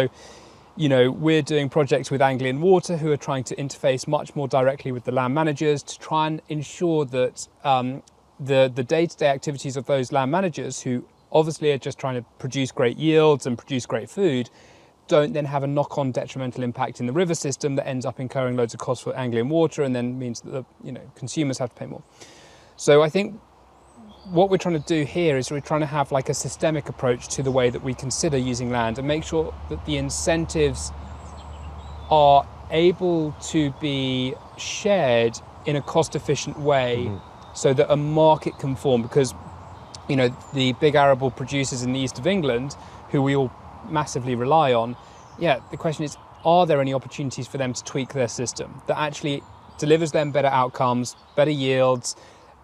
You know, we're doing projects with Anglian Water, who are trying to interface much more directly with the land managers to try and ensure that the day-to-day activities of those land managers, who obviously are just trying to produce great yields and produce great food, don't then have a knock-on detrimental impact in the river system that ends up incurring loads of costs for Anglian Water and then means that the consumers have to pay more. So I think what we're trying to do here is we're trying to have like a systemic approach to the way that we consider using land and make sure that the incentives are able to be shared in a cost-efficient way so that a market can form. Because, you know, the big arable producers in the east of England, who we all massively rely on, the question is, are there any opportunities for them to tweak their system that actually delivers them better outcomes, better yields,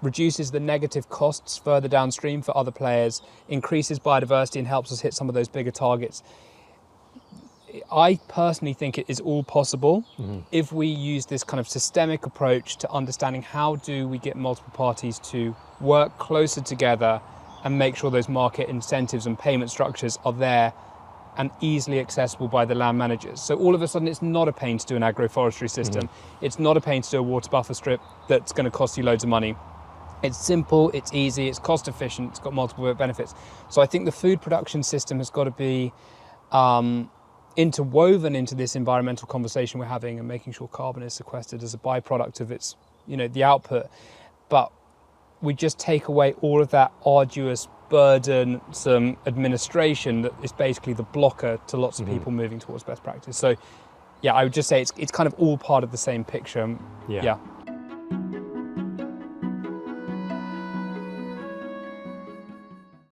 reduces the negative costs further downstream for other players, increases biodiversity and helps us hit some of those bigger targets? I personally think it is all possible if we use this kind of systemic approach to understanding how do we get multiple parties to work closer together and make sure those market incentives and payment structures are there and easily accessible by the land managers. So all of a sudden it's not a pain to do an agroforestry system. It's not a pain to do a water buffer strip that's going to cost you loads of money. It's simple, it's easy, it's cost efficient, it's got multiple benefits. So I think the food production system has got to be interwoven into this environmental conversation we're having and making sure carbon is sequestered as a byproduct of its, the output. But we just take away all of that arduous, burdensome administration that is basically the blocker to lots of people moving towards best practice. So yeah, I would just say it's kind of all part of the same picture. Yeah.